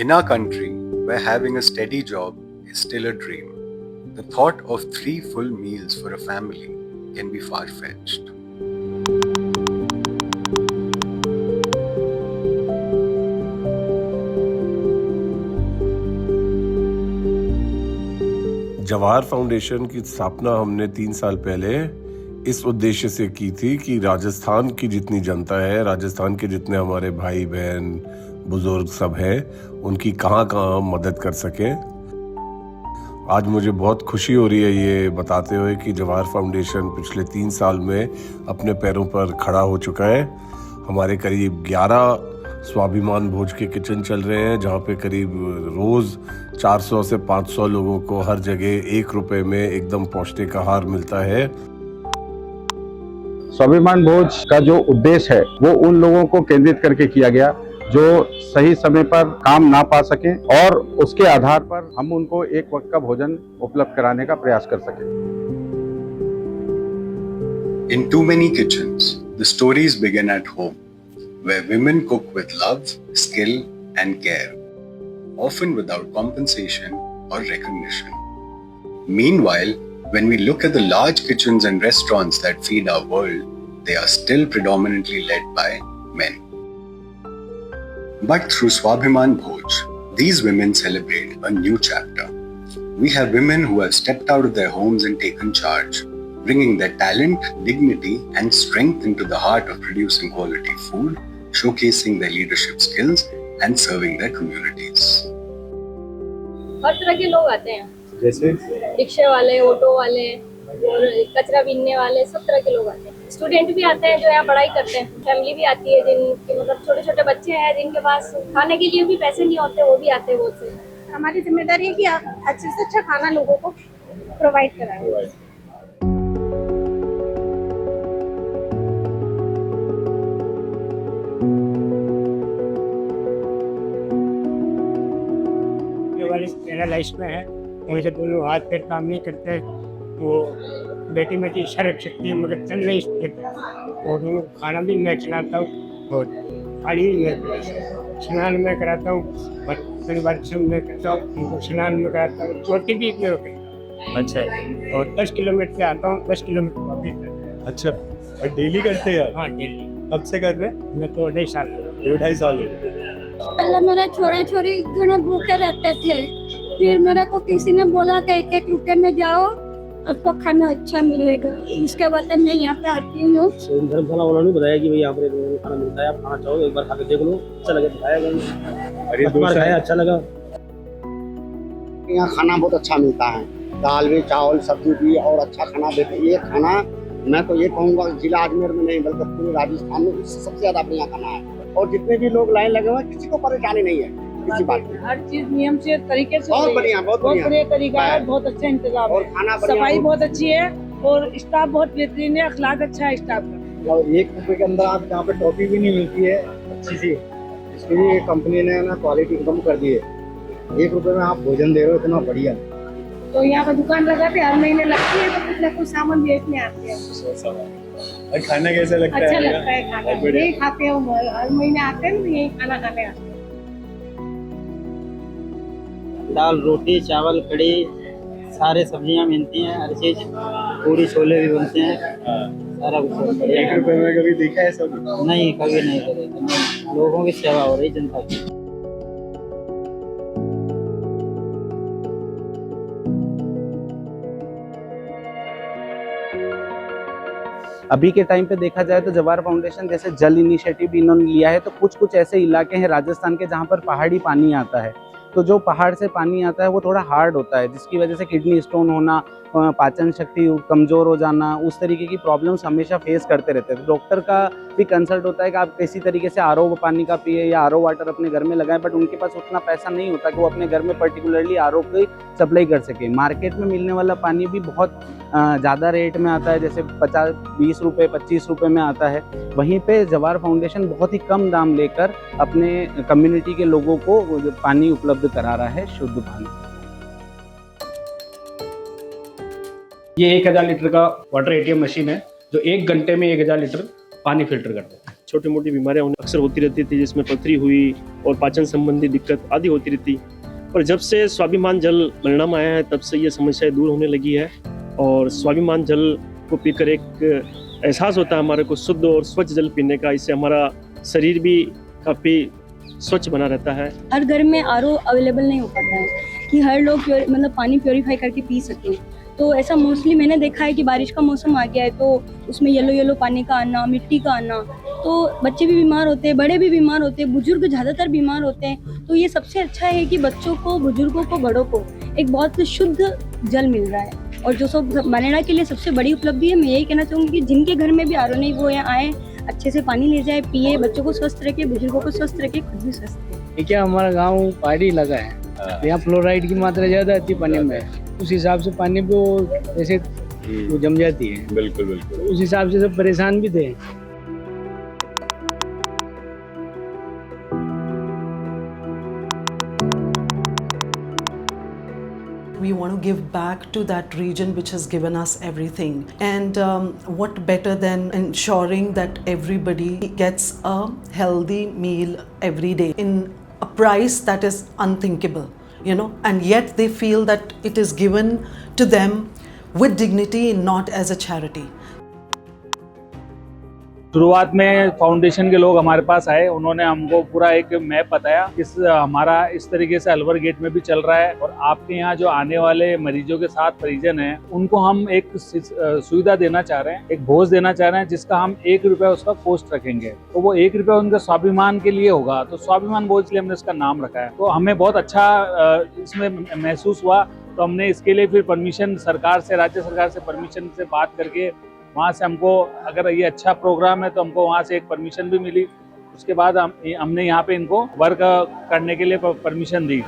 In our country, where having a steady job is still a dream, the thought of 3 full meals for a family can be far-fetched. Jawahar foundation की स्थापना हमने 3 साल पहले इस उद्देश्य से की थी कि राजस्थान की जितनी जनता है, राजस्थान के जितने हमारे भाई बहन बुजुर्ग सब हैं, उनकी कहाँ कहाँ मदद कर सकें। आज मुझे बहुत खुशी हो रही है ये बताते हुए कि जवाहर फाउंडेशन पिछले 3 साल में अपने पैरों पर खड़ा हो चुका है। हमारे करीब 11 स्वाभिमान भोज के किचन चल रहे हैं, जहाँ पे करीब रोज़ 400 से 500 लोगों को हर जगह 1 रुपए में एकदम पौष्टिक आहार मिलता है। स्वाभिमान भोज का जो उद्देश्य है वो उन लोगों को केंद्रित करके किया गया जो सही समय पर काम ना पा सकें, और उसके आधार पर हम उनको एक वक्त का भोजन उपलब्ध कराने का प्रयास कर सकें। In too many kitchens, the stories begin at home, where women cook with love, skill, and care, often without compensation or recognition. Meanwhile, when we look at the large kitchens and restaurants that feed our world, they are still predominantly led by men. But through Swabhiman Bhoj, these women celebrate a new chapter. We have women who have stepped out of their homes and taken charge, bringing their talent, dignity, and strength into the heart of producing quality food, showcasing their leadership skills, and serving their communities. हर तरह के लोग आते हैं, जैसे रिक्शे वाले, auto वाले और कचरा बीनने वाले, सब तरह के लोग आते हैं। स्टूडेंट भी आते हैं जो यहाँ पढ़ाई करते हैं, फैमिली भी आती है जिनके मतलब छोटे छोटे बच्चे हैं जिनके पास खाने के लिए भी पैसे नहीं होते, वो भी आते हैं बहुत से। हमारी जिम्मेदारी है कि अच्छे से अच्छा खाना लोगों को प्रोवाइड कराएं। पैरालाइज में है, उनसे दोनों हाथ पैर काम नहीं करते, वो बेटी मेरी शरीर शक्ति मगर चल नहीं सकते, और उनको खाना भी मैं खिलाता हूँ और खाली मैं स्नान में कराता हूँ, परिवार से मैं करता हूँ, उनको स्नान में कराता हूँ, छोटी भी हो गई। अच्छा, और 10 किलोमीटर आता हूँ, 10 किलोमीटर वापस। अच्छा, और डेली करते हैं? हाँ डेली। कब से कर रहे हैं? मैं तो 2.5 साल। पहले मेरे छोटे छोटे घने भूखे रहते थे, फिर मेरे को किसी ने बोला कि 1-1 रुपये में जाओ, आपको खाना अच्छा मिलेगा। इसके बाद मैं यहाँ पे आती हूँ। धर्मशाला वालों ने बताया कि भाई यहाँ पर खाना मिलता है, आप खाना चाहो एक बार खा के देख लो, अच्छा लगे तो खाया, अच्छा लगा। यहाँ खाना बहुत अच्छा मिलता है, दाल भी, चावल, सब्जी भी, और अच्छा खाना देते हैं। ये खाना मैं तो ये कहूँगा जिला अजमेर में नहीं बल्कि पूरे राजस्थान में सबसे ज्यादा बढ़िया खाना है, और जितने भी लोग लाइन लगे हुए किसी को परेशानी नहीं है किसी बात की। हर चीज नियम से तरीके से बहुत बढ़िया, बहुत बढ़िया तरीका है, बहुत अच्छा इंतजाम और है, खाना सफाई बहुत अच्छी है और स्टाफ बहुत बेहतरीन है, अखलाक अच्छा है स्टाफ का। और 1 रुपए के अंदर आप यहाँ पे टॉफी भी नहीं मिलती है अच्छी सी, इसके लिए कंपनी ने ना क्वालिटी कम कर दी है। 1 रुपए में आप भोजन दे रहे हो, इतना बढ़िया। तो यहाँ पे दुकान लगाते हर महीने लगती है, तो कुछ ना कुछ सामान बेचने आते हैं। और खाना कैसा लगता है? अच्छा लगता है खाना, यही खाते हैं, हर महीने आते हैं, यही खाना खाने आते हैं। दाल, रोटी, चावल, कड़ी, सारे सब्जियां मिलती हैं, हर चीज, पूरी छोले भी बनते हैं, सारा कुछ। 1 रुपए में कभी देखा है सब? नहीं, कभी नहीं करे। लोगों की सेवा हो रही, जनता की। अभी के टाइम पे देखा जाए तो जवाहर फाउंडेशन जैसे जल इनिशिएटिव भी इन्होंने लिया है, तो कुछ कुछ ऐसे इलाके हैं राजस्थान के जहाँ पर पहाड़ी पानी आता है, तो जो पहाड़ से पानी आता है वो थोड़ा हार्ड होता है, जिसकी वजह से किडनी स्टोन होना, पाचन शक्ति कमज़ोर हो जाना, उस तरीके की प्रॉब्लम्स हमेशा फेस करते रहते हैं। तो डॉक्टर का भी कंसल्ट होता है कि आप किसी तरीके से आरओ पानी का पिए या आरओ वाटर अपने घर में लगाएं, बट उनके पास उतना पैसा नहीं होता कि वो अपने घर में पर्टिकुलरली आरओ की सप्लाई कर सके। मार्केट में मिलने वाला पानी भी बहुत ज़्यादा रेट में आता है, जैसे 20 रुपये 25 रुपये में आता है। वहीं पे जवाहर फाउंडेशन बहुत ही कम दाम लेकर अपने कम्युनिटी के लोगों को पानी उपलब्ध करा रहा है, शुद्ध पानी। ये 1000 लीटर का वाटर एटीएम मशीन है जो 1 घंटे में 1000 लीटर पानी फिल्टर करता है। छोटी मोटी बीमारियां अक्सर होती रहती थी, जिसमें पथरी हुई, और पाचन संबंधी दिक्कत आदि होती रहती। पर जब से स्वाभिमान जल परिणाम आया है तब से ये समस्याएं दूर होने लगी है और स्वाभिमान जल को पीकर एक एहसास होता है हमारे को शुद्ध और स्वच्छ जल पीने का। इससे हमारा शरीर भी काफ़ी स्वच्छ बना रहता है। हर घर में आरओ अवेलेबल नहीं हो पाता है कि हर लोग मतलब पानी प्योरीफाई करके पी सकें। तो ऐसा मोस्टली मैंने देखा है कि बारिश का मौसम आ गया है तो उसमें येलो पानी का आना, मिट्टी का आना, तो बच्चे भी बीमार होते हैं, बड़े भी बीमार होते हैं, बुजुर्ग ज़्यादातर बीमार होते हैं। तो ये सबसे अच्छा है कि बच्चों को, बुजुर्गों को, बड़ों को एक बहुत शुद्ध जल मिल रहा है। और जो सब मनेरा के लिए सबसे बड़ी उपलब्धि है, मैं यही कहना चाहूँगी कि जिनके घर में भी आरओ नहीं वो यहाँ आए, अच्छे से पानी ले जाए, पिए, बच्चों को स्वस्थ रखे, बुजुर्गों को स्वस्थ रखे, खुद भी स्वस्थ रहे। क्या हमारा गांव पहाड़ी लगा है, यहाँ फ्लोराइड की मात्रा ज़्यादा आती है पानी में, उस हिसाब से पानी को जैसे वो जम जाती है। बिल्कुल बिल्कुल। उस हिसाब से सब परेशान भी थे। We want to give back to that region which has given us everything. And what better than ensuring that everybody gets a healthy meal every day in a price that is unthinkable, you know, and yet they feel that it is given to them with dignity, not as a charity. शुरुआत में foundation के लोग हमारे पास आए, उन्होंने हमको पूरा एक मैप बताया कि हमारा इस तरीके से अलवर गेट में भी चल रहा है और आपके यहाँ जो आने वाले मरीजों के साथ परिजन हैं उनको हम एक सुविधा देना चाह रहे हैं, एक भोज देना चाह रहे हैं जिसका हम 1 रुपया उसका कॉस्ट रखेंगे। तो वो 1 रुपया उनके स्वाभिमान के लिए होगा, तो स्वाभिमान भोज के लिए हमने इसका नाम रखा है। तो हमें बहुत अच्छा इसमें महसूस हुआ, तो हमने इसके लिए फिर परमिशन सरकार से, राज्य सरकार से परमिशन से बात करके वहाँ से हमको, अगर ये अच्छा प्रोग्राम है तो हमको वहाँ से एक परमिशन भी मिली। उसके बाद हमने यहाँ पे इनको वर्क करने के लिए परमिशन दी।